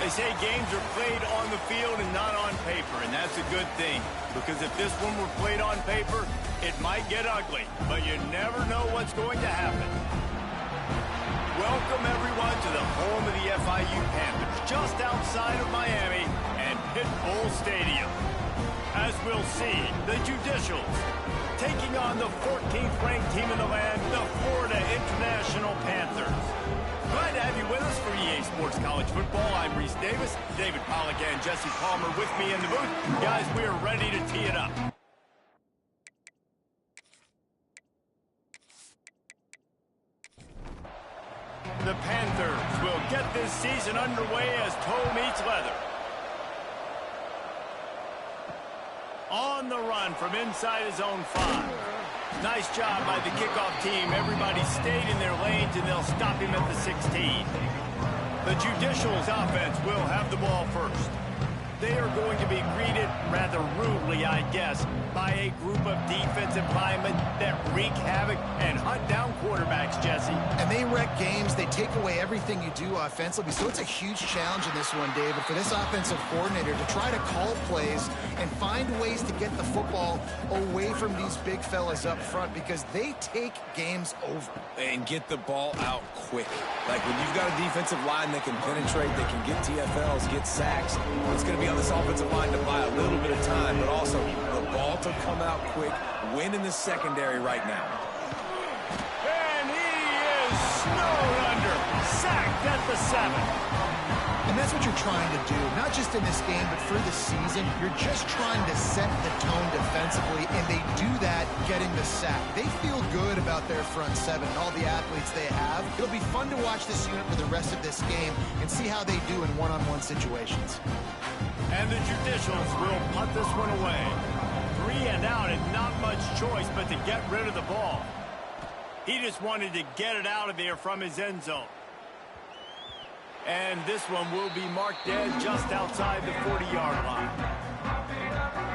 They say games are played on the field and not on paper, and that's a good thing. Because if this one were played on paper, it might get ugly. But you never know what's going to happen. Welcome, everyone, to the home of the FIU Panthers, just outside of Miami and Pit Bull Stadium. As we'll see, the Judicials taking on the 14th-ranked team in the land, the Florida International Panthers. Glad to have you with us for EA Sports College Football. I'm Reese Davis, David Pollack and Jesse Palmer with me in the booth. Guys, we are ready to tee it up. The Panthers will get this season underway as toe meets leather. On the run from inside his own 5. Nice job by the kickoff team. Everybody stayed in their lanes, and they'll stop him at the 16. The Judicials offense will have the ball first. They are going to be greeted rather rudely, I guess, by a group of defensive linemen that wreak havoc and hunt down quarterbacks, Jesse. And they wreck games. They take away everything you do offensively. So it's a huge challenge in this one, David, for this offensive coordinator to try to call plays and find ways to get the football away from these big fellas up front because they take games over. And get the ball out quick. Like when you've got a defensive line that can penetrate, that can get TFLs, get sacks, it's going to be on this offensive line to buy a little bit of time, but also the ball to come out quick, win in the secondary right now. And he is snowed under, sacked at the 7. And that's what you're trying to do, not just in this game, but for the season. You're just trying to set the tone defensively, and they do that getting the sack. They feel good about their front 7 and all the athletes they have. It'll be fun to watch this unit for the rest of this game and see how they do in one-on-one situations. And the Judicials will punt this one away. 3 and out and not much choice but to get rid of the ball. He just wanted to get it out of there from his end zone. And this one will be marked dead just outside the 40-yard line.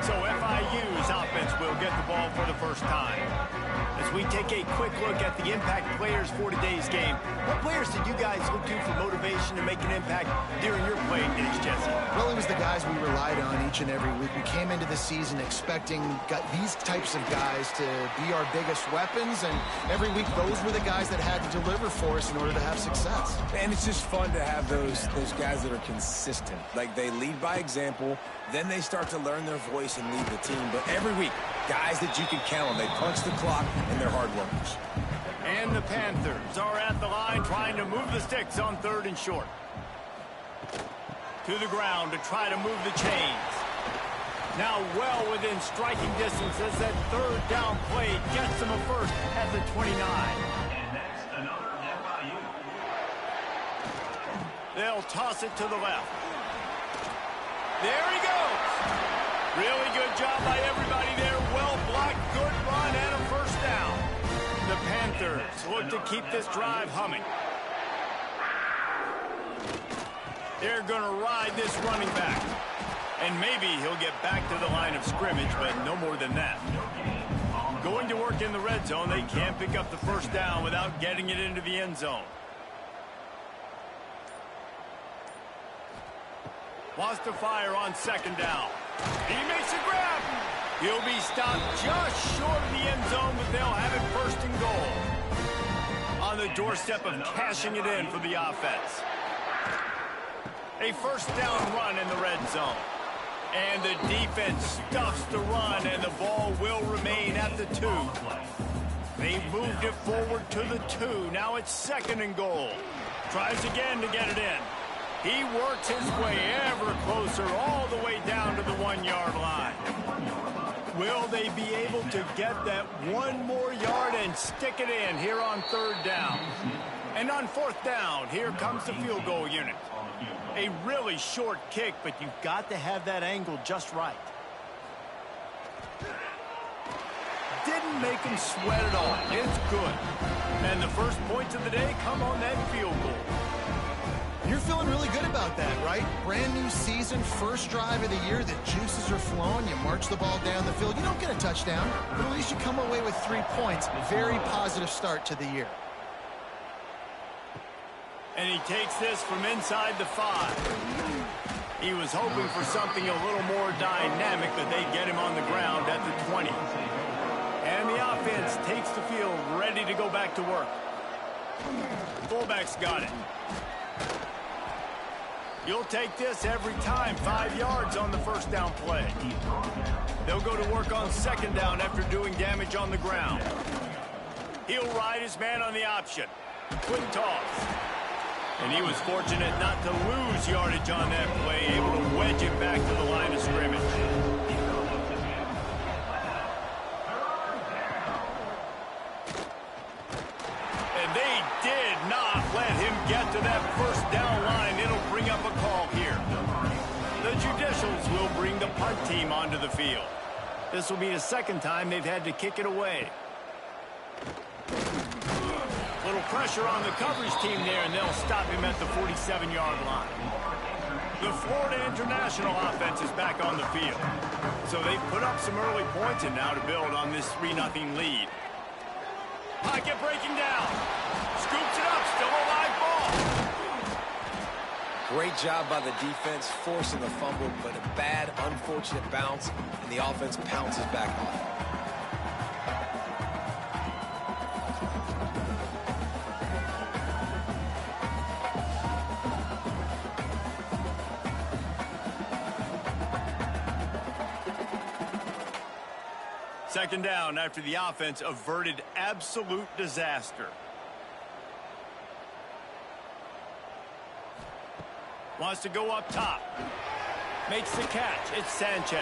So FIU's offense will get the ball for the first time. As we take a quick look at the impact players for today's game, what players did you guys look to for motivation to make an impact during your playing days, Jesse? Well, it was the guys we relied on each and every week. We came into the season expecting these types of guys to be our biggest weapons, and every week those were the guys that had to deliver for us in order to have success. And it's just fun to have those guys that are consistent. Like they lead by example, then they start to learn their voice and lead the team. But every week, guys that you can count on, they punch the clock and they're hard workers. And the Panthers are at the line trying to move the sticks on 3rd and short. To the ground to try to move the chains. Now well within striking distance as that 3rd down play gets them a first at the 29. And that's another FIU. They'll toss it to the left. There he goes. Really good job by everybody there. Well blocked, good run, and a first down. The Panthers look to keep this drive humming. They're going to ride this running back. And maybe he'll get back to the line of scrimmage, but no more than that. Going to work in the red zone, they can't pick up the first down without getting it into the end zone. Wants to fire on 2nd down. He makes a grab. He'll be stopped just short of the end zone, but they'll have it 1st and goal. On the doorstep of cashing it in for the offense. A 1st down run in the red zone. And the defense stuffs the run, and the ball will remain at the 2. They've moved it forward to the 2. Now it's 2nd and goal. Tries again to get it in. He works his way ever closer all the way down to the 1-yard line. Will they be able to get that 1 more yard and stick it in here on 3rd down? And on 4th down, here comes the field goal unit. A really short kick, but you've got to have that angle just right. Didn't make him sweat at all. It's good. And the first points of the day come on that field goal. You're feeling really good about that, right? Brand new season, first drive of the year. The juices are flowing. You march the ball down the field. You don't get a touchdown, but at least you come away with 3 points. Very positive start to the year. And he takes this from inside the 5. He was hoping for something a little more dynamic, but they get him on the ground at the 20. And the offense takes the field, ready to go back to work. Fullback's got it. You'll take this every time. 5 yards on the first down play. They'll go to work on second down after doing damage on the ground. He'll ride his man on the option. Quick toss. And he was fortunate not to lose yardage on that play, able to wedge it back to the line of scrimmage. And they did not let him get to that first down line. It'll bring up a call here. The Judicials will bring the punt team onto the field. This will be the second time they've had to kick it away. Little pressure on the coverage team there, and they'll stop him at the 47-yard line. The Florida International offense is back on the field. So they've put up some early points and now to build on this 3-0 lead. Pocket breaking down. Scoops it up, still a live ball. Great job by the defense, forcing the fumble, but a bad, unfortunate bounce, and the offense pounces back on it. Second down after the offense averted absolute disaster. Wants to go up top. Makes the catch. It's Sanchez.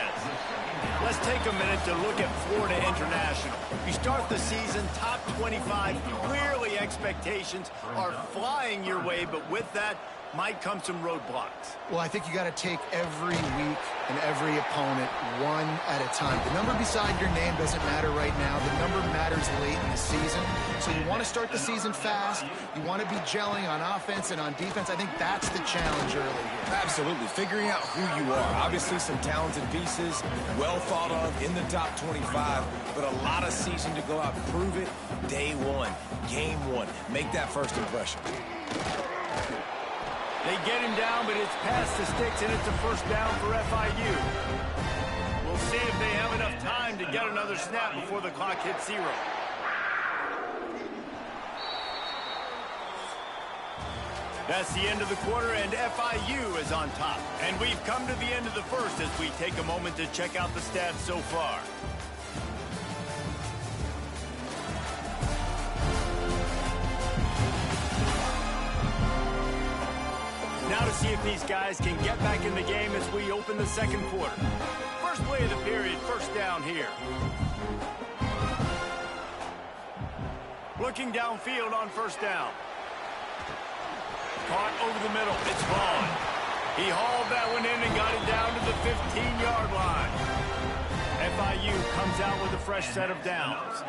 Let's take a minute to look at Florida International. You start the season top 25. Clearly expectations are flying your way, but with that might come some roadblocks. Well, I think you got to take every week and every opponent one at a time. The number beside your name doesn't matter right now. The number matters late in the season. So you want to start the season fast. You want to be gelling on offense and on defense. I think that's the challenge early here. Absolutely. Figuring out who you are. Obviously some talented pieces, well thought of in the top 25, but a lot of season to go out and prove it. Day one, game one. Make that first impression. They get him down, but it's past the sticks, and it's a first down for FIU. We'll see if they have enough time to get another snap before the clock hits 0. That's the end of the quarter, and FIU is on top. And we've come to the end of the first as we take a moment to check out the stats so far. Now to see if these guys can get back in the game as we open the second quarter. First play of the period, first down here. Looking downfield on first down. Caught over the middle. It's Vaughn. He hauled that one in and got it down to the 15-yard line. FIU comes out with a fresh set of downs.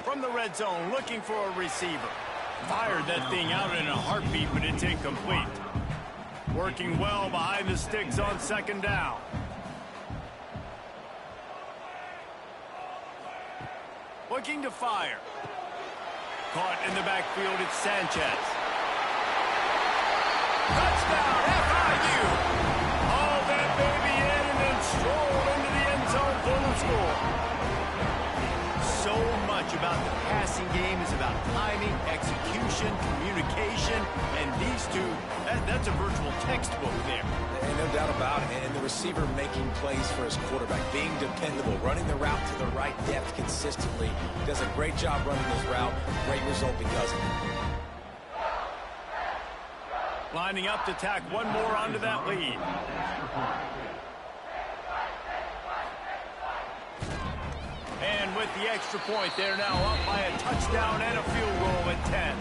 From the red zone, looking for a receiver. Fired that thing out in a heartbeat, but it's incomplete. Working well behind the sticks on second down. Looking to fire. Caught in the backfield, it's Sanchez. Touchdown, FIU! Haul that baby in and then stroll into the end zone for the score. So much about the passing game is about timing, execution, communication, and these two, that's a virtual textbook there. And no doubt about it. And the receiver making plays for his quarterback, being dependable, running the route to the right depth consistently. Does a great job running this route. Great result because of it. Lining up to tack one more onto that lead. And with the extra point, they're now up by a touchdown and a field goal at 10.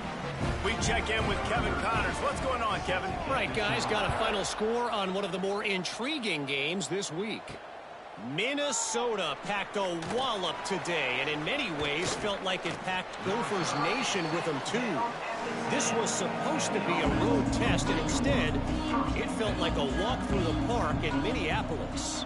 We check in with Kevin Connors. What's going on, Kevin? Right, guys, got a final score on one of the more intriguing games this week. Minnesota packed a wallop today, and in many ways felt like it packed Gophers Nation with them, too. This was supposed to be a road test, and instead, it felt like a walk through the park in Minneapolis.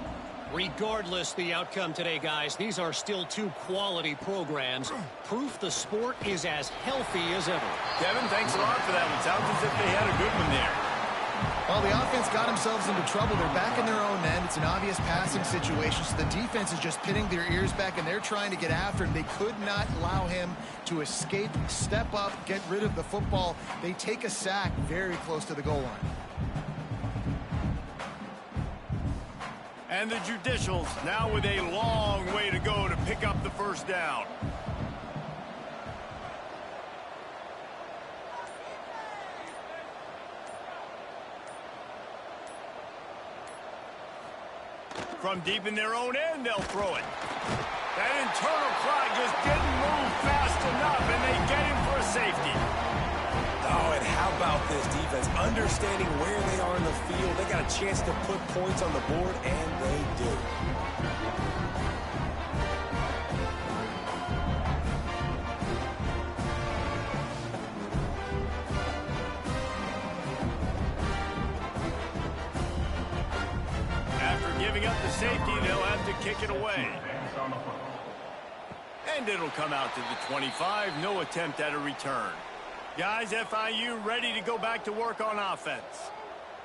Regardless the outcome today, guys, these are still two quality programs. Proof the sport is as healthy as ever. Kevin, thanks a lot for that one. Sounds as if they had a good one there. Well, the offense got themselves into trouble. They're back in their own end. It's an obvious passing situation, so the defense is just pinning their ears back, and they're trying to get after him. They could not allow him to escape, step up, get rid of the football. They take a sack very close to the goal line. And the Judicials now with a long way to go to pick up the first down. From deep in their own end, they'll throw it. That internal clock just didn't move fast enough, and they get him for a safety. Oh, and how about this defense? Understanding where they are in the field. They got a chance to put points on the board, and they do. After giving up the safety, they'll have to kick it away. And it'll come out to the 25. No attempt at a return. Guys, FIU ready to go back to work on offense.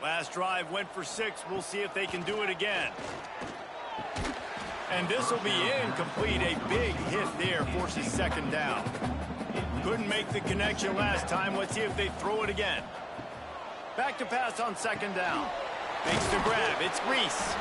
Last drive went for 6. We'll see if they can do it again. And this will be incomplete. A big hit there forces second down. Couldn't make the connection last time. Let's see if they throw it again. Back to pass on second down. Makes the grab. It's Reese.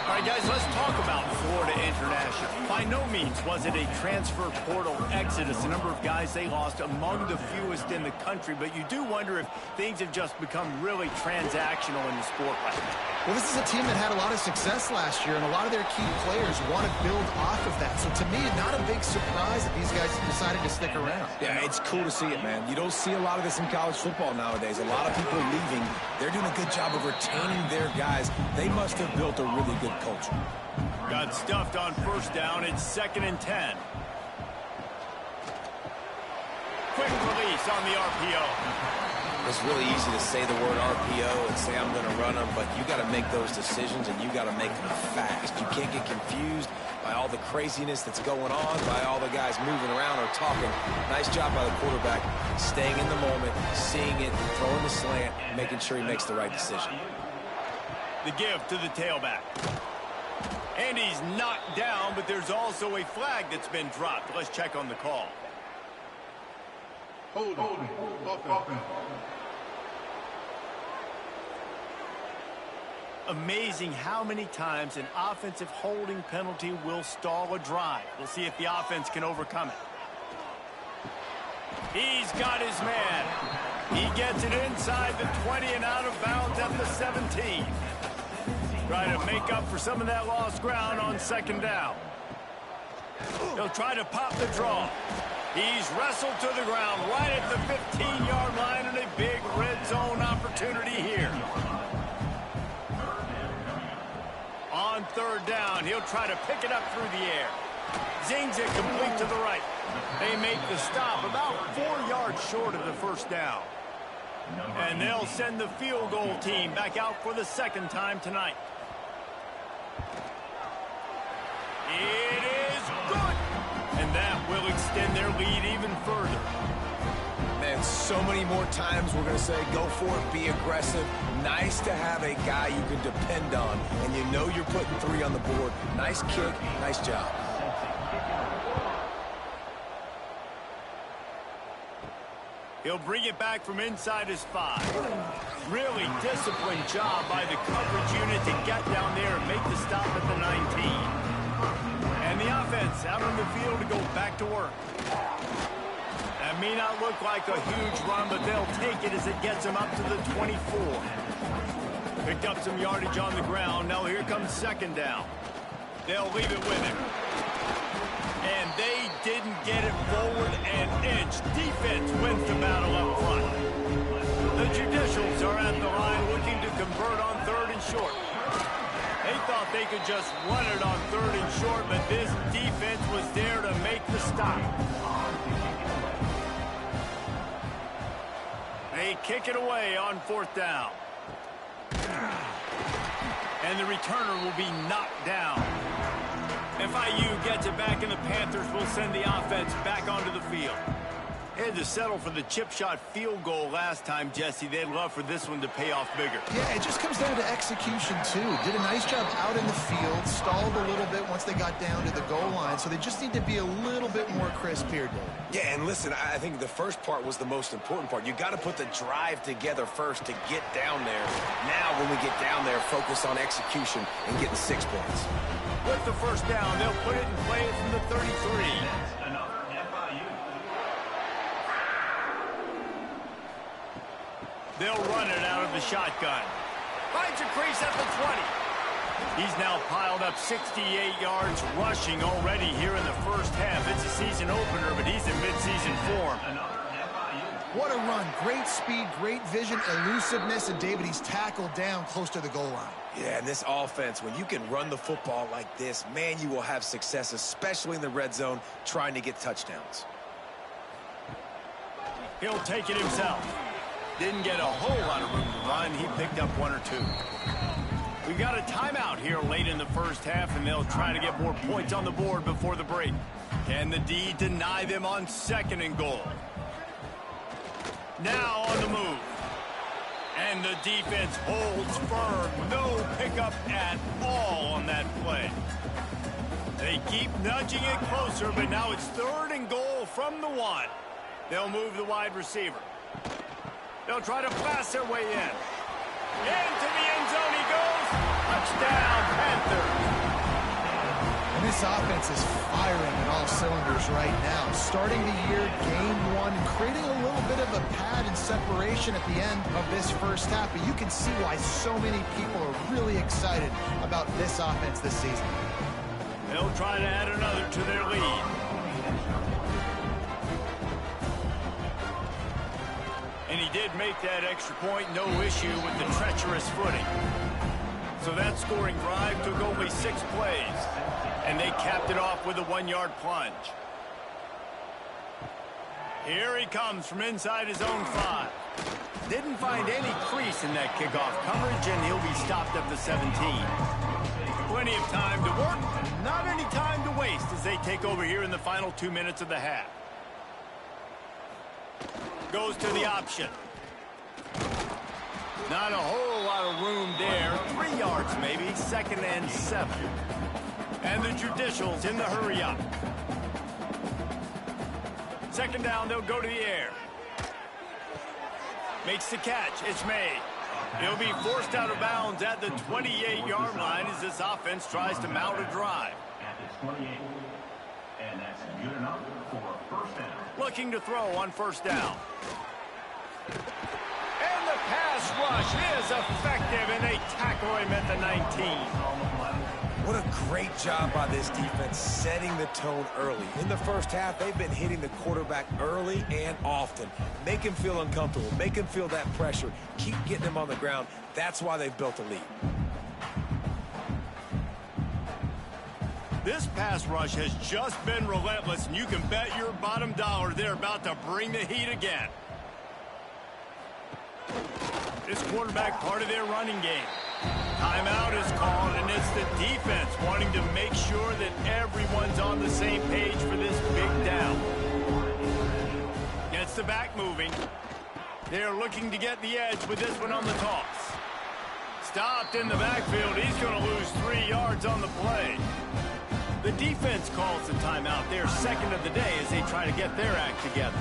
All right, guys, let's talk about Florida International. By no means was it a transfer portal exodus. The number of guys they lost among the fewest in the country, but you do wonder if things have just become really transactional in the sport right now. Well, this is a team that had a lot of success last year, and a lot of their key players want to build off of that. So to me, not a big surprise that these guys decided to stick around. Yeah, it's cool to see it, man. You don't see a lot of this in college football nowadays. A lot of people leaving. They're doing a good job of retaining their guys. They must have built a really good culture. Got stuffed on first down. It's 2nd and 10. Quick release on the RPO. It's really easy to say the word RPO and say I'm going to run them, but you got to make those decisions and you got to make them fast. You can't get confused by all the craziness that's going on, by all the guys moving around or talking. Nice job by the quarterback, staying in the moment, seeing it, throwing the slant, making sure he makes the right decision. The give to the tailback. And he's knocked down, but there's also a flag that's been dropped. Let's check on the call. Hold on. Amazing how many times an offensive holding penalty will stall a drive. We'll see if the offense can overcome it. He's got his man. He gets it inside the 20 and out of bounds at the 17. Try to make up for some of that lost ground on second down. He'll try to pop the draw. He's wrestled to the ground right at the 15-yard line, and a big red zone opportunity here. On third down, he'll try to pick it up through the air. Zings it complete to the right. They make the stop about 4 yards short of the first down. And they'll send the field goal team back out for the second time tonight. It is good. And that will extend their lead even further. Man, so many more times we're going to say, go for it, be aggressive. Nice to have a guy you can depend on, and you know you're putting 3 on the board. Nice kick, nice job. He'll bring it back from inside his 5. Really disciplined job by the coverage unit to get down there and make the stop at the 19. And the offense out on the field to go back to work. That may not look like a huge run, but they'll take it as it gets them up to the 24. Picked up some yardage on the ground. Now here comes second down. They'll leave it with him. And they didn't get it forward an inch. Defense wins the battle up front. The Judicials are at the line looking to convert on third and short. They thought they could just run it on third and short, but this defense was there to make the stop. They kick it away on fourth down. And the returner will be knocked down. FIU gets it back, and the Panthers will send the offense back onto the field. They had to settle for the chip shot field goal last time, Jesse. They'd love for this one to pay off bigger. Yeah, it just comes down to execution, too. Did a nice job out in the field, stalled a little bit once they got down to the goal line, so they just need to be a little bit more crisp here, Dave. Yeah, and listen, I think the first part was the most important part. You got to put the drive together first to get down there. Now, when we get down there, focus on execution and getting 6 points. With the first down, they'll put it and play it from the 33. That's another FIU. They'll run it out of the shotgun. Finds a crease at the 20. He's now piled up 68 yards rushing already here in the first half. It's a season opener, but he's in midseason form. Another FIU. What a run. Great speed, great vision, elusiveness, and David, he's tackled down close to the goal line. Yeah, and this offense, when you can run the football like this, man, you will have success, especially in the red zone, trying to get touchdowns. He'll take it himself. Didn't get a whole lot of room to run. He picked up 1 or 2. We've got a timeout here late in the first half, and they'll try to get more points on the board before the break. Can the D deny them on 2nd and goal? Now on the move. And the defense holds firm. No pickup at all on that play. They keep nudging it closer, but now it's 3rd and goal from the 1. They'll move the wide receiver. They'll try to pass their way in. Into the end zone he goes. Touchdown, Panthers. And this offense is firing on all cylinders right now. Starting the year, game 1, and creating a little bit of a pad and separation at the end of this first half. But you can see why so many people are really excited about this offense this season. They'll try to add another to their lead. And he did make that extra point, no issue with the treacherous footing. So that scoring drive took only 6 plays, and they capped it off with a 1-yard plunge. Here he comes from inside his own 5. Didn't find any crease in that kickoff coverage, and he'll be stopped at the 17. Plenty of time to work, not any time to waste as they take over here in the final 2 minutes of the half. Goes to the option. Not a whole lot of room there. 3 yards maybe. 2nd and 7. And the Judicials in the hurry up. 2nd down, they'll go to the air. Makes the catch. It's made. He'll be forced out of bounds at the 28-yard line as this offense tries to mount a drive. At the 28. And that's good enough for a 1st down. Looking to throw on 1st down. And the pass rush is effective, and they tackle him at the 19. What a great job by this defense setting the tone early. In the first half, they've been hitting the quarterback early and often. Make him feel uncomfortable. Make him feel that pressure. Keep getting him on the ground. That's why they've built a lead. This pass rush has just been relentless, and you can bet your bottom dollar they're about to bring the heat again. This quarterback part of their running game. Timeout is called, and it's the defense wanting to make sure that everyone's on the same page for this big down. Gets the back moving. They're looking to get the edge with this one on the toss. Stopped in the backfield. He's going to lose 3 yards on the play. The defense calls the timeout. They're 2nd of the day as they try to get their act together.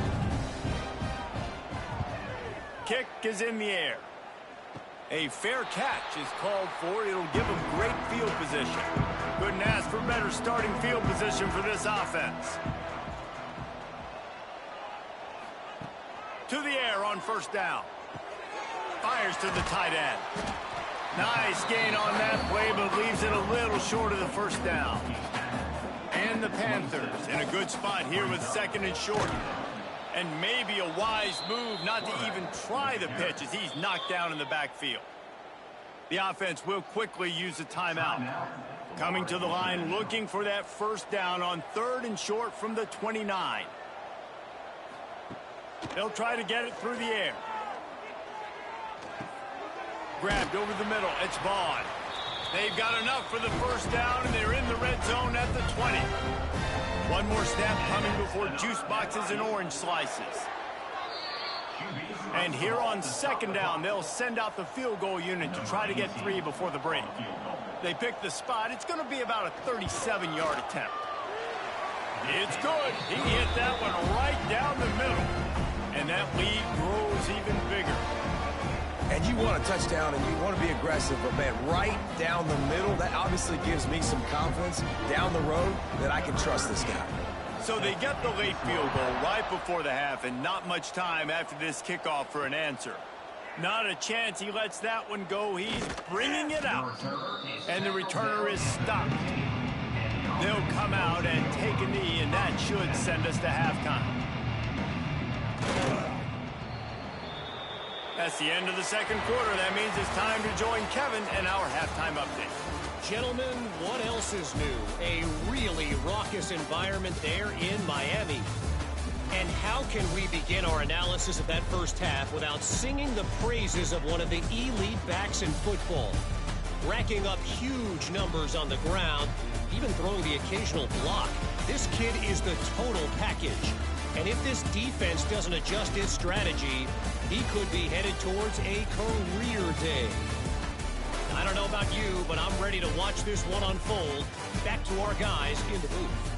Kick is in the air. A fair catch is called for. It'll give them great field position. Couldn't ask for better starting field position for this offense. To the air on 1st down. Fires to the tight end. Nice gain on that play, but leaves it a little short of the 1st down. And the Panthers in a good spot here with 2nd and short. And maybe a wise move not to even try the pitch as he's knocked down in the backfield. The offense will quickly use a timeout. Coming to the line looking for that 1st down on 3rd and short from the 29. They'll try to get it through the air. Grabbed over the middle. It's Vaughn. They've got enough for the first down, and they're in the red zone at the 20. One more snap coming before juice boxes and orange slices. And here on second down, they'll send out the field goal unit to try to get 3 before the break. They pick the spot. It's going to be about a 37-yard attempt. It's good. He hit that one right down the middle. And that lead grows even bigger. And you want a touchdown and you want to be aggressive, but man, right down the middle, that obviously gives me some confidence down the road that I can trust this guy. So they get the late field goal right before the half, and not much time after this kickoff for an answer. Not a chance he lets that one go. He's bringing it out. And the returner is stopped. They'll come out and take a knee, and that should send us to halftime. That's the end of the second quarter. That means it's time to join Kevin and our halftime update. Gentlemen, what else is new? A really raucous environment there in Miami. And how can we begin our analysis of that first half without singing the praises of one of the elite backs in football? Racking up huge numbers on the ground, even throwing the occasional block. This kid is the total package. And if this defense doesn't adjust its strategy, he could be headed towards a career day. I don't know about you, but I'm ready to watch this one unfold. Back to our guys in the booth.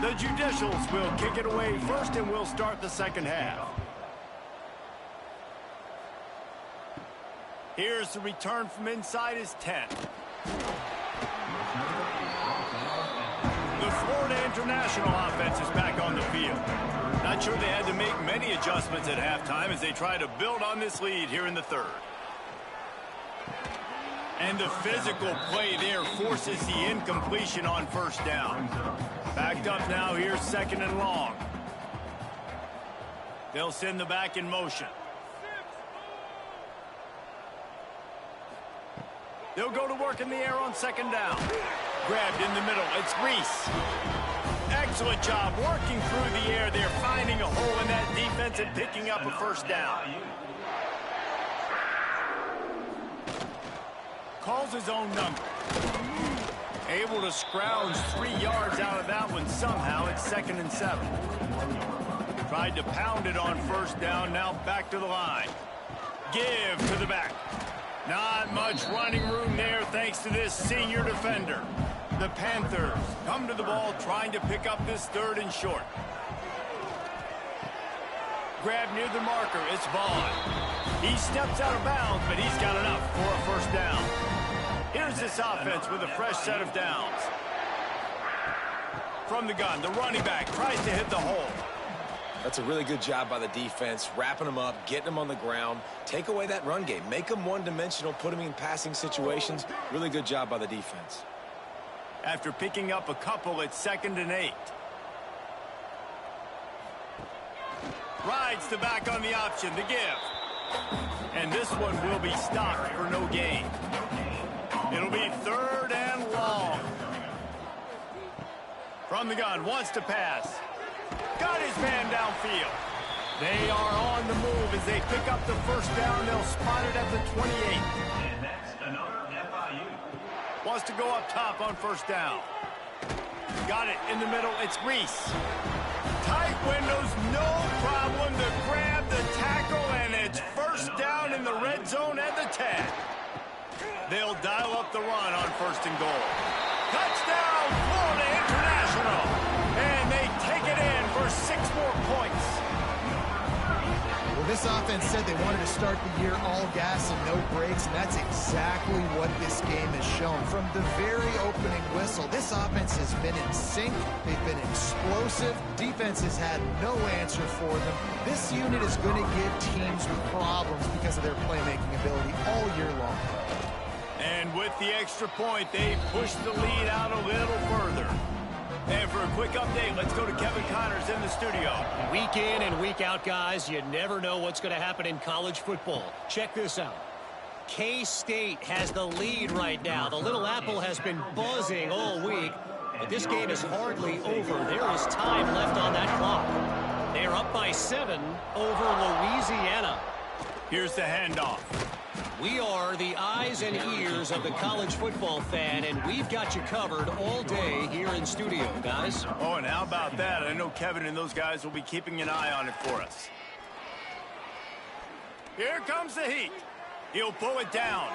The Judicials will kick it away first, and we'll start the second half. Here's the return from inside his 10. The Florida International offense is back on the field. Not sure they had to make many adjustments at halftime as they try to build on this lead here in the third. And the physical play there forces the incompletion on first down. Backed up now, here's second and long. They'll send the back in motion. They'll go to work in the air on second down. Grabbed in the middle, it's Reese. Excellent job working through the air there, finding a hole in that defense and picking up a first down. Calls his own number. Able to scrounge 3 yards out of that one somehow. It's 2nd and 7. Tried to pound it on first down, now back to the line. Give to the back. Not much running room there thanks to this senior defender. The Panthers come to the ball trying to pick up this 3rd and short. Grab near the marker, it's Vaughn. He steps out of bounds, but he's got enough for a first down. Here's this offense with a fresh set of downs. From the gun, the running back tries to hit the hole. That's a really good job by the defense, wrapping them up, getting them on the ground. Take away that run game. Make them one-dimensional, put them in passing situations. Really good job by the defense. After picking up a couple, it's 2nd and 8. Rides the back on the option, the give. And this one will be stopped for no gain. It'll be 3rd and long. From the gun, wants to pass. Got his man downfield. They are on the move as they pick up the first down. They'll spot it at the 28. And that's another FIU. Wants to go up top on first down. Got it in the middle. It's Reese. Tight windows, no problem to grab the tackle, and it's first down in the red zone at the 10. They'll dial up the run on 1st and goal. Touchdown, Florida International. And they take it in for 6 more points. Well, this offense said they wanted to start the year all gas and no brakes, and that's exactly what this game has shown. From the very opening whistle, this offense has been in sync. They've been explosive. Defense has had no answer for them. This unit is going to give teams problems because of their playmaking ability all year long. And with the extra point, they push the lead out a little further. And for a quick update, let's go to Kevin Connors in the studio. Week in and week out, guys, you never know what's going to happen in college football. Check this out. K-State has the lead right now. The Little Apple has been buzzing all week, but this game is hardly over. There is time left on that clock. They are up by 7 over Louisiana. Here's the handoff. We are the eyes and ears of the college football fan, and we've got you covered all day here in studio, guys. Oh, and how about that? I know Kevin and those guys will be keeping an eye on it for us. Here comes the heat. He'll pull it down.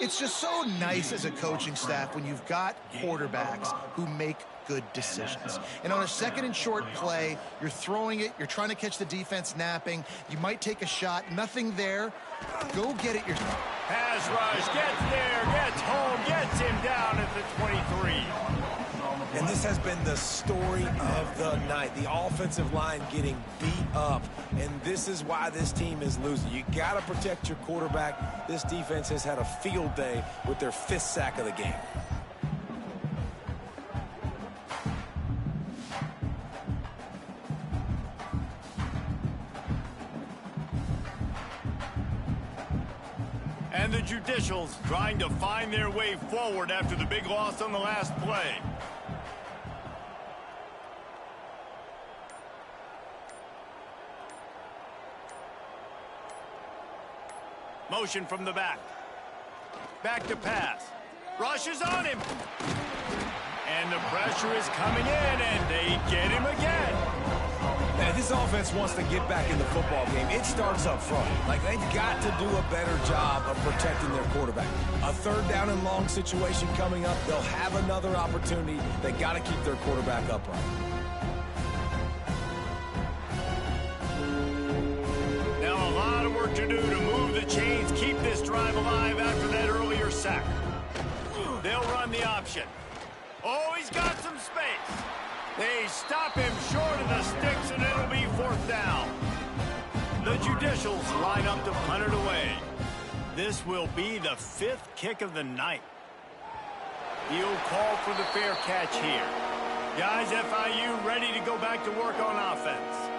It's just so nice as a coaching staff when you've got quarterbacks who make good decisions. And on a 2nd and short play, you're throwing it, you're trying to catch the defense napping, you might take a shot, nothing there. Go get it yourself. Pass rush, gets there, gets home, gets him down at the 23. And this has been the story of the night. The offensive line getting beat up. And this is why this team is losing. You got to protect your quarterback. This defense has had a field day with their 5th sack of the game. And the Judicials trying to find their way forward after the big loss on the last play. Motion from the back. Back to pass. Rushes on him. And the pressure is coming in, and they get him again. Man, this offense wants to get back in the football game. It starts up front. Like, they've got to do a better job of protecting their quarterback. A 3rd down and long situation coming up. They'll have another opportunity. They got to keep their quarterback upright. Now a lot of work to do to move the chains, keep this drive alive after that earlier sack. They'll run the option. Oh, he's got some space. They stop him short of the sticks, and it'll be 4th down. The Judicials line up to punt it away. This will be the 5th kick of the night. He'll call for the fair catch here. Guys, FIU ready to go back to work on offense.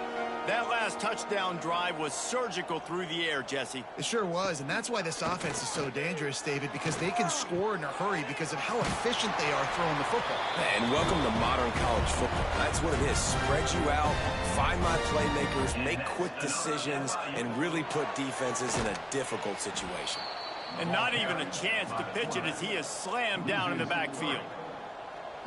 That last touchdown drive was surgical through the air, Jesse. It sure was, and that's why this offense is so dangerous, David, because they can score in a hurry because of how efficient they are throwing the football. And welcome to modern college football. That's what it is. Spread you out, find my playmakers, make quick decisions, and really put defenses in a difficult situation. And not even a chance to pitch it as he is slammed down in the backfield.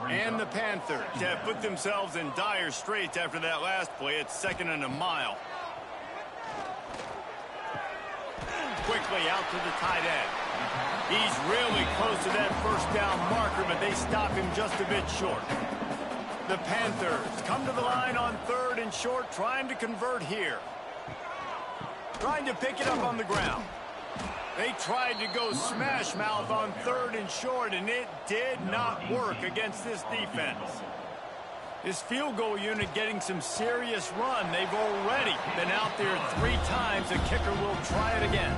And the Panthers have put themselves in dire straits after that last play. It's 2nd and a mile. Quickly out to the tight end. He's really close to that 1st down marker, but they stop him just a bit short. The Panthers come to the line on 3rd and short, trying to convert here. Trying to pick it up on the ground. They tried to go smash mouth on 3rd and short, and it did not work against this defense. This field goal unit getting some serious run. They've already been out there 3 times. The kicker will try it again.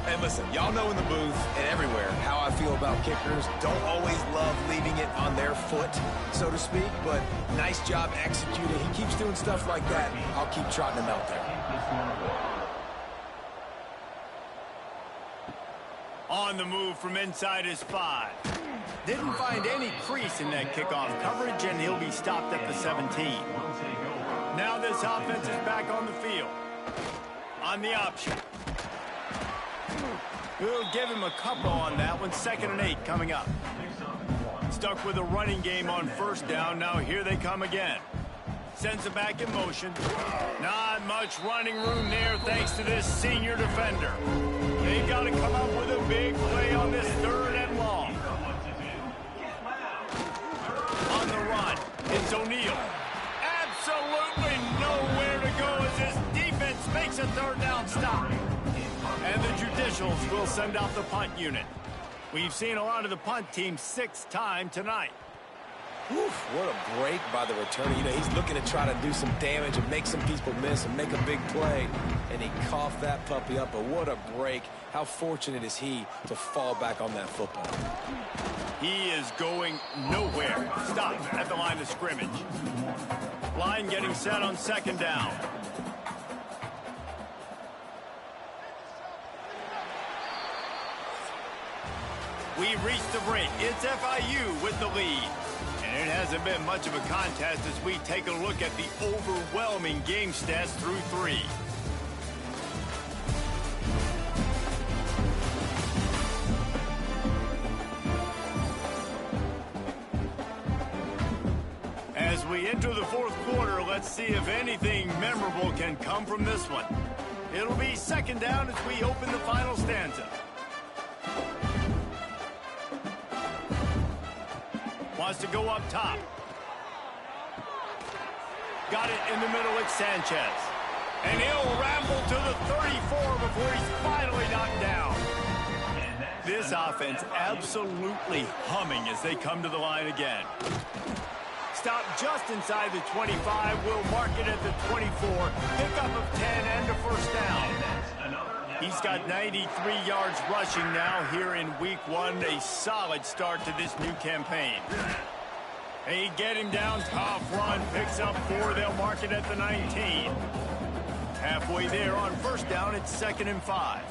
And listen, y'all know in the booth and everywhere how I feel about kickers. Don't always love leaving it on their foot, so to speak, but nice job executing. He keeps doing stuff like that. I'll keep trotting him out there. On the move from inside his 5. Didn't find any crease in that kickoff coverage, and he'll be stopped at the 17. Now this offense is back on the field. On the option. We'll give him a couple on that one. 2nd and 8 coming up. Stuck with a running game on 1st down. Now here they come again. Sends it back in motion. Not much running room there thanks to this senior defender. They've got to come up with a big play on this 3rd and long. On the run, it's O'Neal. Absolutely nowhere to go as this defense makes a 3rd down stop. And the Judicials will send out the punt unit. We've seen a lot of the punt team 6th time tonight. Oof, what a break by the returner. You know, he's looking to try to do some damage and make some people miss and make a big play. And he coughed that puppy up, but what a break. How fortunate is he to fall back on that football? He is going nowhere. Stopped at the line of scrimmage. Line getting set on 2nd down. We reached the break. It's FIU with the lead. It hasn't been much of a contest as we take a look at the overwhelming game stats through 3. As we enter the 4th quarter, let's see if anything memorable can come from this one. It'll be 2nd down as we open the final stanza. Wants to go up top. Got it in the middle with Sanchez. And he'll ramble to the 34 before he's finally knocked down. This offense absolutely humming as they come to the line again. Stop just inside the 25. We'll mark it at the 24. Pickup of 10 and a 1st down. He's got 93 yards rushing now here in week 1. A solid start to this new campaign. They get him down, tough run, picks up 4. They'll mark it at the 19. Halfway there on 1st down, it's 2nd and 5.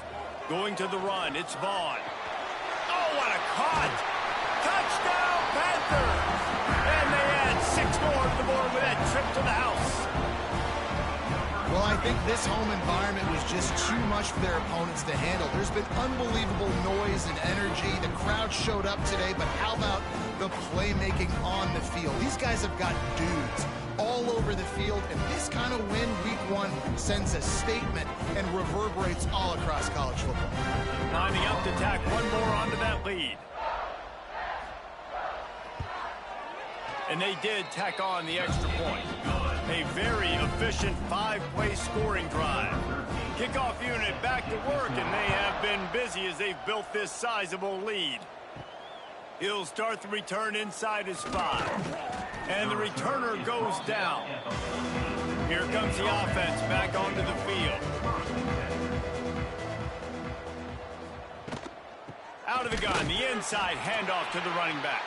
Going to the run, it's Vaughn. Oh, what a cut! Touchdown, Panthers! And they add 6 more to the board with that trip to the house. Well, I think this home environment was just too much for their opponents to handle. There's been unbelievable noise and energy. The crowd showed up today, but how about the playmaking on the field? These guys have got dudes all over the field, and this kind of win week 1 sends a statement and reverberates all across college football. Lining up to tack one more onto that lead. And they did tack on the extra point. A very efficient 5-play scoring drive. Kickoff unit back to work, and they have been busy as they've built this sizable lead. He'll start the return inside his 5. And the returner goes down. Here comes the offense back onto the field. Out of the gun, the inside handoff to the running back.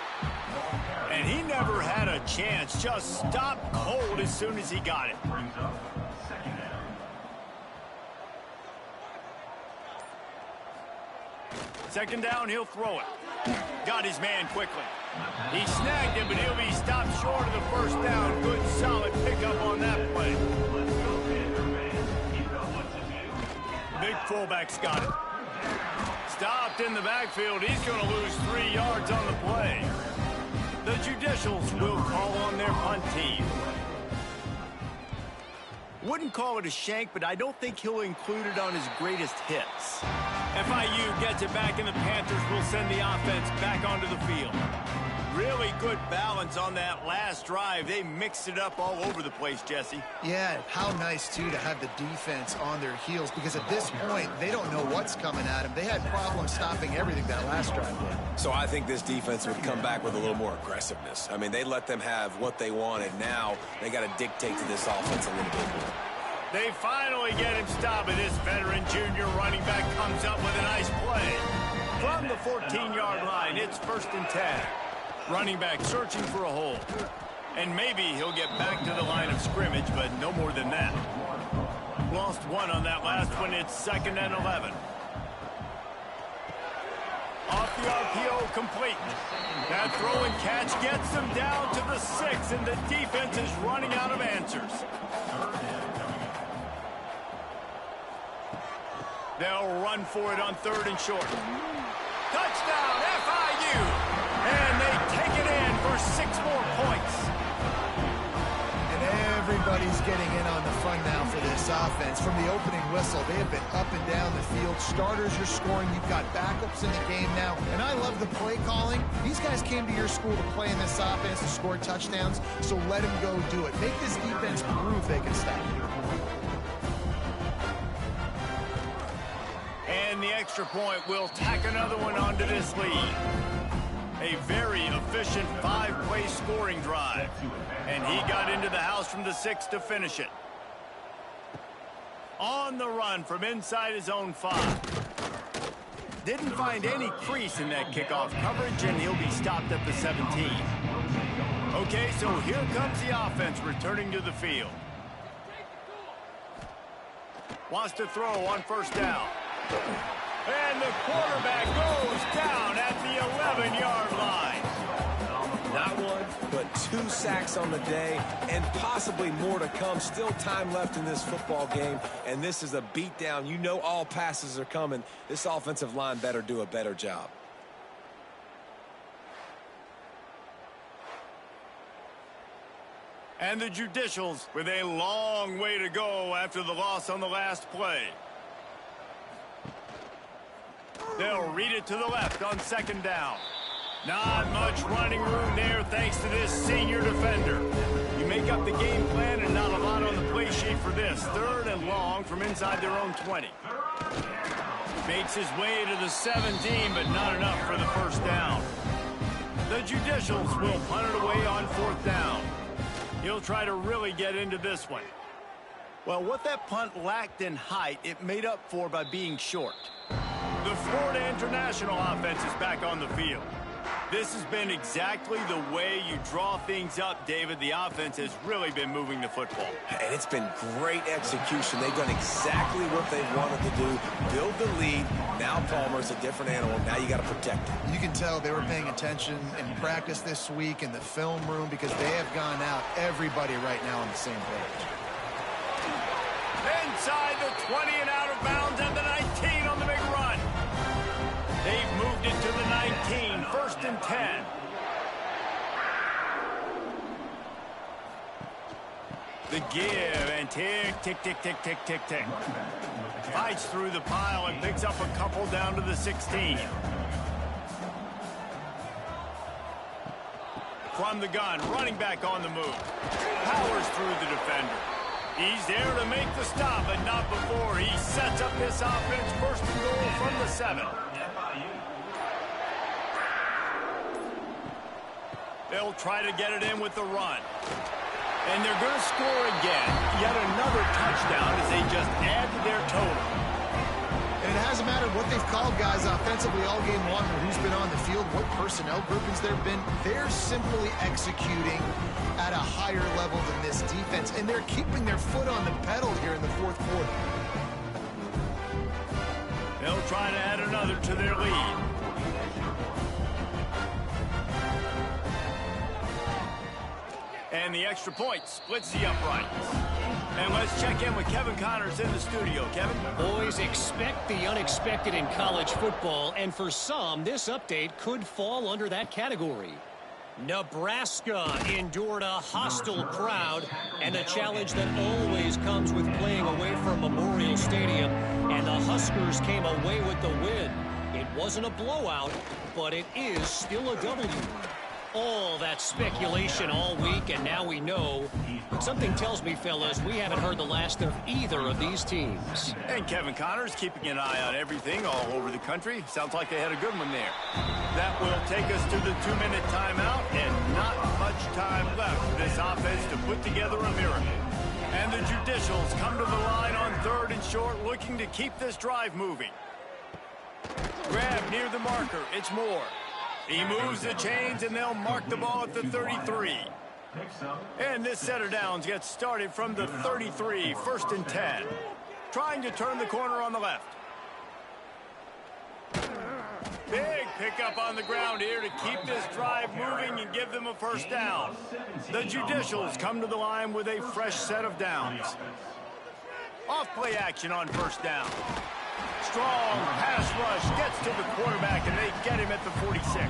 And he never had a chance, just stopped cold as soon as he got it. 2nd down, he'll throw it. Got his man quickly. He snagged it, but he'll be stopped short of the 1st down. Good, solid pickup on that play. Big fullback's got it. Stopped in the backfield. He's going to lose 3 yards on the play. The Judicials will call on their punt team. Wouldn't call it a shank, but I don't think he'll include it on his greatest hits. FIU gets it back, and the Panthers will send the offense back onto the field. Really good balance on that last drive. They mixed it up all over the place, Jesse. Yeah, how nice, too, to have the defense on their heels, because at this point, they don't know what's coming at them. They had problems stopping everything that last drive did. So I think this defense would come back with a little more aggressiveness. I mean, they let them have what they wanted. Now they got to dictate to this offense a little bit more. They finally get him stopped, and this veteran junior running back comes up with a nice play. From the 14-yard line, it's 1st and 10. Running back searching for a hole. And maybe he'll get back to the line of scrimmage, but no more than that. Lost 1 on that last one. It's 2nd and 11. Off the RPO, complete. That throw and catch gets them down to the 6, and the defense is running out of answers. They'll run for it on 3rd and short. Touchdown, FIU! And they take it in for 6 more points. And everybody's getting in on the fun now for this offense. From the opening whistle, they have been up and down the field. Starters are scoring. You've got backups in the game now. And I love the play calling. These guys came to your school to play in this offense to score touchdowns, so let them go do it. Make this defense prove they can stop you. And the extra point will tack another one onto this lead. A very efficient 5-play scoring drive. And he got into the house from the 6 to finish it. On the run from inside his own 5. Didn't find any crease in that kickoff coverage, and he'll be stopped at the 17. Okay, so here comes the offense returning to the field. Wants to throw on 1st down. And the quarterback goes down at the 11-yard line. Not one, but 2 sacks on the day, and possibly more to come. Still time left in this football game, and this is a beatdown. You know all passes are coming. This offensive line better do a better job. And the Judicials with a long way to go after the loss on the last play. They'll read it to the left on 2nd down. Not much running room there thanks to this senior defender. You make up the game plan and not a lot on the play sheet for this. 3rd and long from inside their own 20. Makes his way to the 17, but not enough for the 1st down. The Judicials will punt it away on 4th down. He'll try to really get into this one. Well, what that punt lacked in height, it made up for by being short. The Florida International offense is back on the field. This has been exactly the way you draw things up, David. The offense has really been moving the football. And it's been great execution. They've done exactly what they wanted to do. Build the lead. Now Palmer's a different animal. Now you got to protect him. You can tell they were paying attention in practice this week in the film room because they have gone out, everybody right now on the same page. Inside the 20 and out of bounds at the 19 on the big run. They've moved it to the 19, 1st and 10. The give and tick, tick, tick, tick, tick, tick, tick. Fights through the pile and picks up a couple down to the 16. From the gun, running back on the move. Powers through the defender. He's there to make the stop, but not before. He sets up this offense 1st and goal from the 7. They'll try to get it in with the run. And they're going to score again. Yet another touchdown as they just add to their total. And it hasn't mattered what they've called guys offensively all game long or who's been on the field, what personnel groupings there have been. They're simply executing at a higher level than this defense. And they're keeping their foot on the pedal here in the 4th quarter. They'll try to add another to their lead. And the extra point splits the uprights. And let's check in with Kevin Connors in the studio. Kevin? Boys, expect the unexpected in college football, and for some, this update could fall under that category. Nebraska endured a hostile crowd and a challenge that always comes with playing away from Memorial Stadium, and the Huskers came away with the win. It wasn't a blowout, but it is still a W. All that speculation all week, and now we know. But something tells me, fellas, we haven't heard the last of either of these teams. And Kevin Connors keeping an eye on everything all over the country. Sounds like they had a good one there. That will take us to the 2-minute timeout, and not much time left for this offense to put together a miracle. And the Judicials come to the line on 3rd and short, looking to keep this drive moving. Grab near the marker. It's Moore. He moves the chains, and they'll mark the ball at the 33. And this set of downs gets started from the 33, 1st and 10. Trying to turn the corner on the left. Big pickup on the ground here to keep this drive moving and give them a 1st down. The Judicials come to the line with a fresh set of downs. Off play action on 1st down. Strong pass rush gets to the quarterback, and they get him at the 46.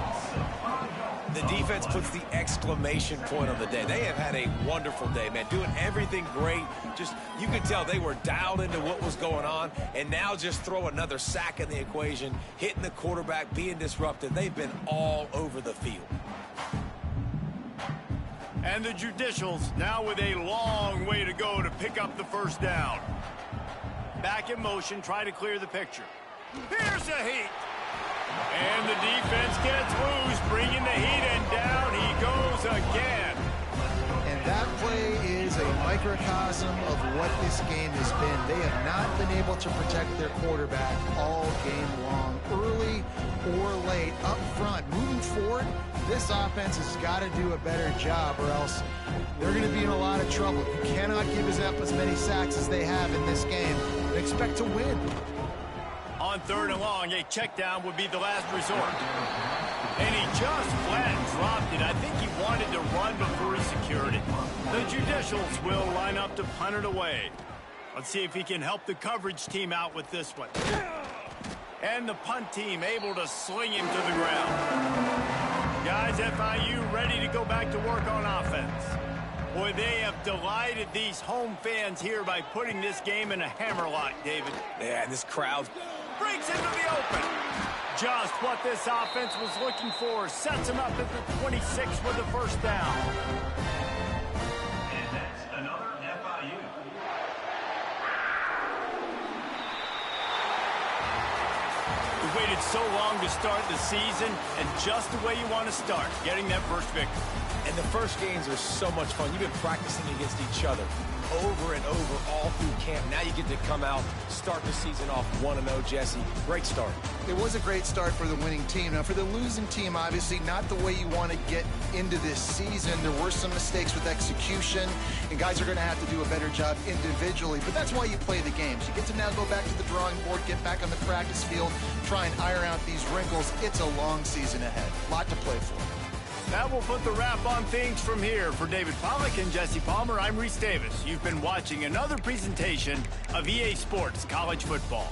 The defense puts the exclamation point on the day. They have had a wonderful day, man. Doing everything great. Just, you could tell they were dialed into what was going on, and now just throw another sack in the equation, hitting the quarterback, being disruptive. They've been all over the field. And the Judicials now with a long way to go to pick up the 1st down. Back in motion, try to clear the picture. Here's a heat. And the defense gets loose, bringing the heat, and down he goes again. And that play is a microcosm of what this game has been. They have not been able to protect their quarterback all game long, early or late, up front. Moving forward, this offense has got to do a better job, or else they're going to be in a lot of trouble. You cannot give us up as many sacks as they have in this game and expect to win. On 3rd and long, a check down would be the last resort. And he just flat dropped it. I think he wanted to run before he secured it. The Judicials will line up to punt it away. Let's see if he can help the coverage team out with this one. And the punt team able to sling him to the ground. Guys, FIU ready to go back to work on offense. Boy, they have delighted these home fans here by putting this game in a hammerlock, David. Yeah, and this crowd Breaks into the open. Just what this offense was looking for. Sets him up at the 26 with the first down. And that's another FIU. We waited so long to start the season, and just the way you want to start, getting that first victory. And the first games are so much fun. You've been practicing against each other over and over all through camp. Now you get to come out, start the season off 1-0, Jesse. Great start. It was a great start for the winning team. Now, for the losing team, obviously not the way you want to get into this season. There were some mistakes with execution, and guys are going to have to do a better job individually. But that's why you play the games. You get to now go back to the drawing board, get back on the practice field, try and iron out these wrinkles. It's a long season ahead. A lot to play for. That will put the wrap on things from here. For David Pollack and Jesse Palmer, I'm Reese Davis. You've been watching another presentation of EA Sports College Football.